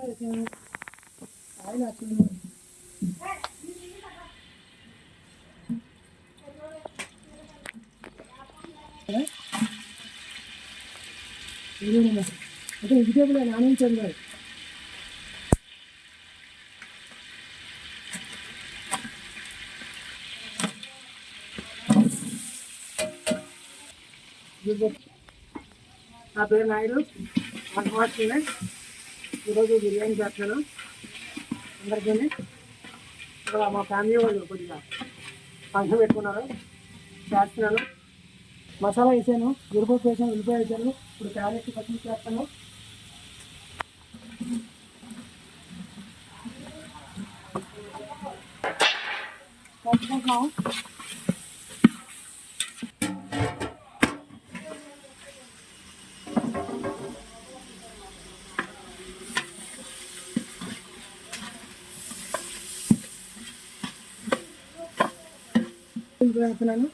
అంటే వెజిటేబుల్ నానించాను కాదు. నా పేరు నాయుడు, వంటమాడుతుంది. ఈరోజు బిర్యానీ చేస్తున్నాను అందరికీ. ఇక్కడ మా ఫ్యామిలీ వాళ్ళు కొద్దిగా ఫంక్షన్ పెట్టుకున్నారు, చేస్తున్నాను. మసాలా వేసాను, ఉరిపప్పు వేసాను, ఉల్లిపాయ వేసాను. ఇప్పుడు క్యారెట్ పచ్చిమిర్చి చేస్తాను. కలుపుకుంటున్నాము. వేస్తున్నాను.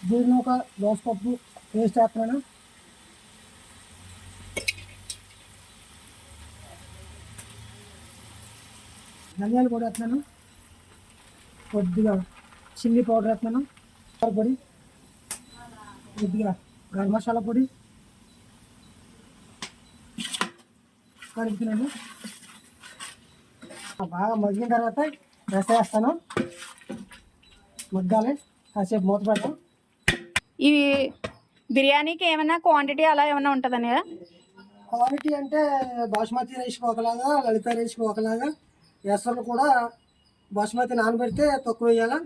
దీనిలో ఒక దోసపప్పు పేస్ట్ వేస్తున్నాను. ధనియాలు పొడి వేస్తున్నాను. కొద్దిగా చిల్లీ పౌడర్ వేస్తున్నాను. పొడి, కొద్దిగా గరం మసాలా పొడి కలుపుతున్నాను. బాగా మగ్గిన తర్వాత రసం వేస్తాను. మగ్గాలి, కాసేపు మూత పెడతాం. ఇవి బిర్యానీకి ఏమైనా క్వాంటిటీ అలా ఏమైనా ఉంటుందని? క్వాలిటీ అంటే బాస్మతి రైస్కి ఒకలాగా, లలిత రైస్కి ఒకలాగా. ఎసరు కూడా బాస్మతి నానబెడితే తక్కువ వేయాలి,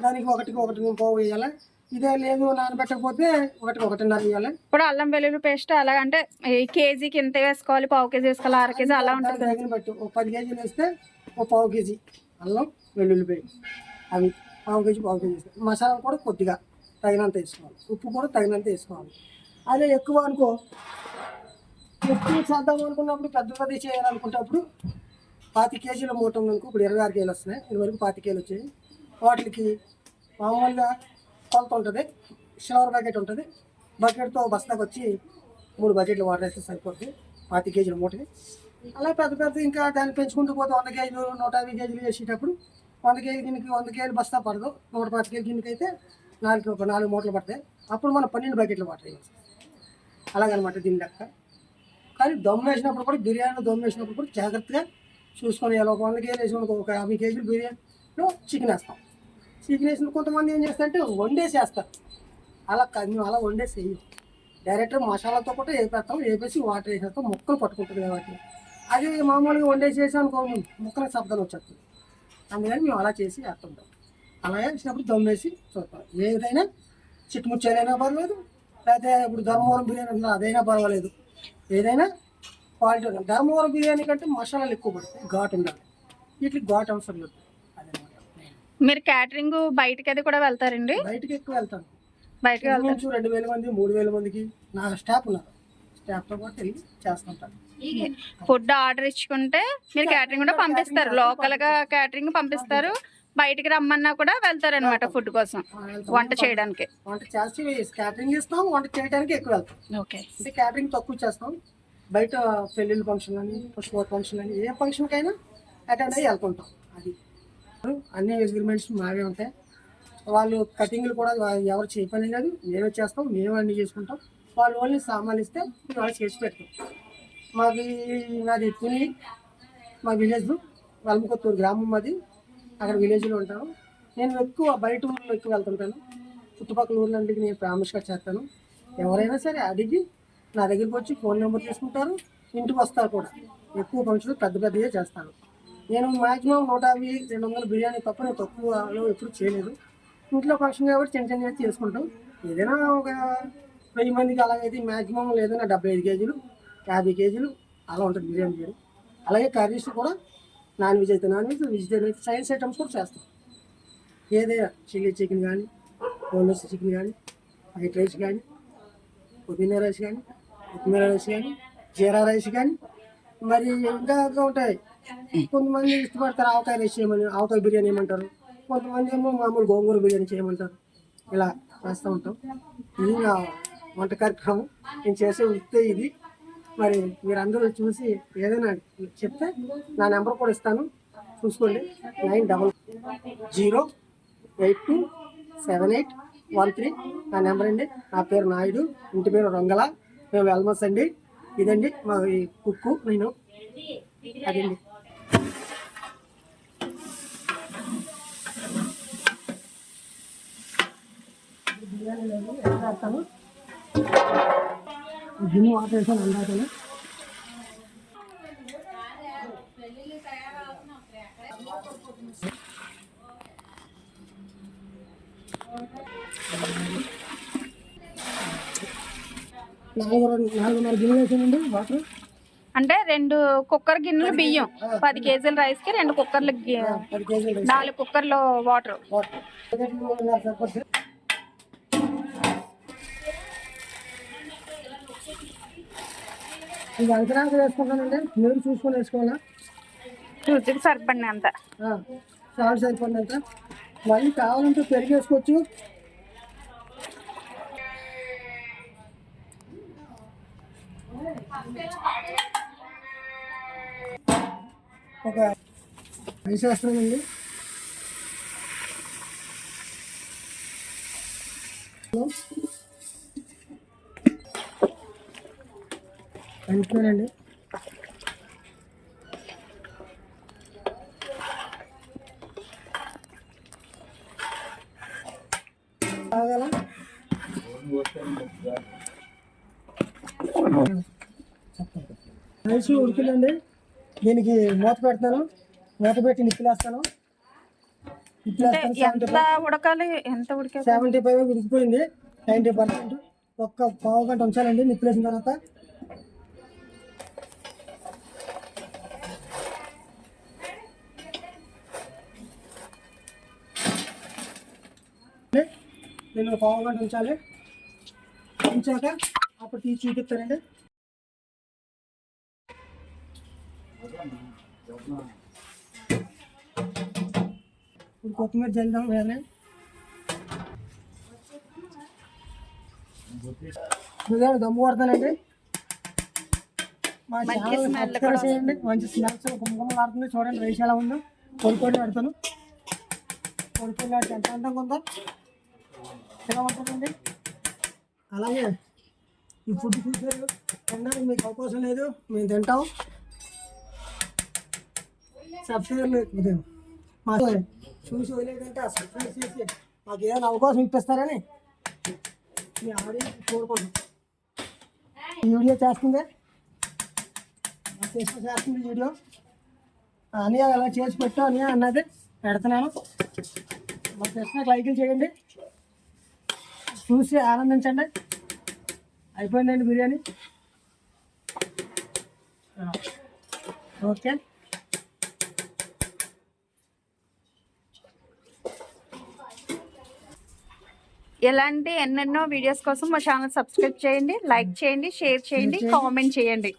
దానికి ఒకటికి పావు వేయాలి. ఇదే లేదు నానబెట్టకపోతే ఒకటిన్నర వేయాలి. ఇప్పుడు అల్లం వెల్లుల్లి పేస్ట్ అలాగంటే కేజీకి ఎంత వేసుకోవాలి, పావు కేజీ వేసుకోవాలి, అర కేజీ అలా ఉంటుంది? తగిన బట్టి ఒక 10 కేజీలు వేస్తే ఒక పావు కేజీ అల్లం వెల్లుల్లి పేస్ట్, అవి పావు కేజీ వేసుకోవాలి. మసాలా కూడా కొద్దిగా తగినంత వేసుకోవాలి, ఉప్పు కూడా తగినంత వేసుకోవాలి. అదే ఎక్కువ అనుకో, ఎక్కువ చేద్దాం అనుకున్నప్పుడు పెద్ద చేయాలనుకున్నప్పుడు 25 కేజీల మూట ఉందనుకో. ఇప్పుడు 26 కేజీలు వస్తున్నాయి, ఇదివరకు 25 కేజీలు వచ్చాయి. వాటికి మామూలుగా కొలత ఉంటుంది, సిల్వర్ బకెట్ ఉంటుంది. బకెట్తో బస్తాకు వచ్చి 3 బకెట్లు వాటర్ వేస్తే సరిపోతుంది 25 కేజీల మూటకి. అలా పెద్ద ఇంకా దాన్ని పెంచుకుంటూ పోతే 100 కేజీలు 150 కేజీలు వేసేటప్పుడు 100 కేజీ గిన్నెకి 100 కేజీలు బస్తా పడదు. 125 కేజీ గిన్నెకి అయితే 4 మూటలు పడతాయి. అప్పుడు మనం 12 బకెట్లు వాటర్ వేయాలి. అలాగనమాట దీని లెక్క. కానీ దమ్ వేసినప్పుడు కూడా, బిర్యానీలో దమ్ వేసినప్పుడు కూడా జాగ్రత్తగా చూసుకొని ఒక 100 కేజీలు వేసినప్పుడు ఒక 50 కేజీలు బిర్యానీలో చికెన్ వేస్తాం. చికెన్ వేసిన కొంతమంది ఏం చేస్తారంటే వండేసేస్తారు. అలా కాదు, మేము అలా వండేసి వేయం. డైరెక్ట్గా మసాలాతో కూడా వేపేస్తాం, వేపేసి వాటర్ వేసేస్తాం, ముక్కలు పట్టుకుంటుంది కాబట్టి. అది మామూలుగా వండేసేసి అనుకో ముక్కలకు శబ్దం వచ్చేస్తుంది. అందుకని మేము అలా చేసి వేస్తుంటాం. అలా వేసినప్పుడు దమ్ వేసి చూస్తాం. ఏదైనా చిట్టుముచ్చేదైనా పర్వాలేదు, లేకపోతే ఇప్పుడు ధర్మవరం బిర్యానీ అంటున్నా అదైనా పర్వాలేదు. ఏదైనా క్వాలిటీ ఉండాలి. ధర్మవరం బిర్యానీ కంటే మసాలాలు ఎక్కువ పడతాయి, ఘాటు ఉండాలి. వీటికి ఘాటు అవసరం లేదు. అదనమాట. మీరు క్యాటరింగ్ బయటకి అది కూడా వెళ్తారండి? బయటకి ఎక్కువ వెళ్తాను. బయటకి వెళ్తాను. 2000 మంది 3000 మందికి నా స్టాఫ్ ఉన్నారు. స్టాఫ్తో పాటు వెళ్ళి చేస్తుంటాను. ఫుడ్ ఆర్డర్ ఇచ్చుకుంటే మీరు క్యాటరింగ్ కూడా పంపిస్తారు, లోకల్గా క్యాటరింగ్ పంపిస్తారు. బయటికి రమ్మన్నా కూడా వెళ్తారు అనమాట ఫుడ్ కోసం, వంట చేయడానికి. వంట చేసి క్యాటరింగ్ ఇస్తాం, వంట చేయడానికి ఎక్కువ వెళ్తాం. ఓకే. అంటే క్యాటరింగ్ తక్కువ చేస్తాం. బయట పెళ్ళిళ్ళ ఫంక్షన్ అని, పుష్పవతి ఫంక్షన్ అని, ఏ ఫంక్షన్కైనా అటెండ్ అయ్యి వెళ్తుంటాం. అది అన్ని అగ్రిమెంట్స్ మావే ఉంటాయి. వాళ్ళు కటింగ్లు కూడా ఎవరు చేయపని లేదు, మేమే చేస్తాం, మేమే అన్నీ చేసుకుంటాం. వాళ్ళు ఓన్లీ సామాన్లు ఇస్తే వాళ్ళు చేసి పెడతాం. నాది తుని, మా విలేజ్ వల్మకొత్తూరు గ్రామం. మాది అక్కడ విలేజ్లో ఉంటాను. నేను ఎక్కువ బయట ఊళ్ళో ఎక్కువ వెళ్తుంటాను. చుట్టుపక్కల ఊర్లంటికి నేను ప్రామిస్గా చేస్తాను. ఎవరైనా సరే అడిగి నా దగ్గరికి వచ్చి ఫోన్ నెంబర్ తీసుకుంటారు, ఇంటికి వస్తారు కూడా. ఎక్కువ ఫంక్షన్లు పెద్దగా చేస్తాను. నేను మ్యాక్సిమం 150-200 బిర్యానీ తప్ప నేను తక్కువలో ఎప్పుడు చేయలేదు. ఇంట్లో ఫంక్షన్ కాబట్టి చిన్న చేసుకుంటాం. ఏదైనా ఒక 1000 మందికి అలాగైతే మ్యాక్సిమం లేదన్నా 75 కేజీలు 50 కేజీలు అలా ఉంటుంది బిర్యానీ. అలాగే కర్రీస్ కూడా నాన్ వెజ్ అయితే నాన్ వెజ్, వెజిటేరియన్ అయితే సైన్స్ ఐటమ్స్ కూడా చేస్తాం. ఏదైనా చిల్లీ చికెన్ కానీ, బోన్లెస్ చికెన్ కానీ, వైట్ రైస్ కానీ, పుదీనా రైస్ కానీ, కొత్తిమీర రైస్ కానీ, జీరా రైస్ కానీ, మరి ఇంకా ఉంటాయి. కొంతమంది ఇష్టపడతారు ఆవకాయ రైస్ చేయమని, ఆవకాయ బిర్యానీ ఏమంటారు. కొంతమంది ఏమో మామూలు గోంగూర బిర్యానీ చేయమంటారు. ఇలా చేస్తూ ఉంటాం. ఇది వంట కార్యక్రమం. నేను చేసే వృత్తే ఇది. మరి మీరందరూ చూసి ఏదైనా చెప్తే నా నెంబర్ కూడా ఇస్తాను, చూసుకోండి. 90827813 నా నెంబర్ అండి. నా పేరు నాయుడు, ఇంటి పేరు రొంగల, మేము వెల్మస్ అండి. ఇదండి మా ఈ కుక్కు నేను, అదండి. బిర్యానీ లేదు ఎంత వేస్తాను, గిన్నె వాటర్ వేసాను అందాకనే. నాలుగున్నర గిన్నె వేసానండి వాటర్. అంటే 2 కుక్కర్ గిన్నెలు బియ్యం, 10 కేజీల రైస్కి 2 కుక్కర్లు 10 కేజీలు 4 కుక్కర్లు వాటర్. వాటర్ సరిపోతుంది. ఇది అంచనాకు వేసుకుంటానండి, మీరు చూసుకొని వేసుకోవాలా. రుచికి సరిపడిన అంత. సాల్ట్ సరిపడినంత. మళ్ళీ కావాలంటే పెరుగు వేసుకోవచ్చు. ఒక రైస్ వేస్తానండి. అంతేనండి. తాగాల రైస్ ఉడికిందండి. దీనికి మూత పెడతాను, మూత పెట్టి నిప్పులేస్తాను. ఎంత ఉడకాలి? ఎంత ఉడికాలి? 75 ఉడికిపోయింది. 90%. ఒక్క పావు గంట ఉంచాలండి నిప్పులేసిన తర్వాత. నేను పావు గంట ఉంచాలి. ఉంచాక అప్పుడు తీసి చూపిస్తానండి. ఇప్పుడు కొత్తిమీర జల్దాం వేరే. దమ్ము కొడతానండి. మా ఛానల్ సబ్స్క్రైబ్ చేయండి. మంచి స్నాక్స్ గుమ్మగుమ్మలు ఆడుతుంది చూడండి. రైస్ ఎలా ఉందో పొడి ఆడతాను. పొడి ఆడితే ఎంత అందంగా ఉందో ఎలా ఉంటుందండి. అలాగే ఈ ఫుడ్ చూసారు తినడానికి మీకు అవకాశం లేదు, మేము తింటాం. సబ్స్క్రైబ్ మా చూసి వదిలేదంటే ఆ సబ్స్క్రైబ్ చేసి మాకు ఏదైనా అవకాశం ఇప్పిస్తారని మీ ఆడియన్స్ కోరుకుంటాం. ఈ వీడియో చేస్తుంది చేస్తుంది వీడియో అని అలా చేసి పెట్టు అని అన్నది పెడుతున్నాను. మా కృష్ణకి లైకులు చేయండి, చూసి ఆనందించండి. అయిపోయిందండి బిర్యానీ. ఓకే. ఇలాంటి ఎన్నెన్నో వీడియోస్ కోసం మా ఛానల్ సబ్స్క్రైబ్ చేయండి, లైక్ చేయండి, షేర్ చేయండి, కామెంట్ చేయండి.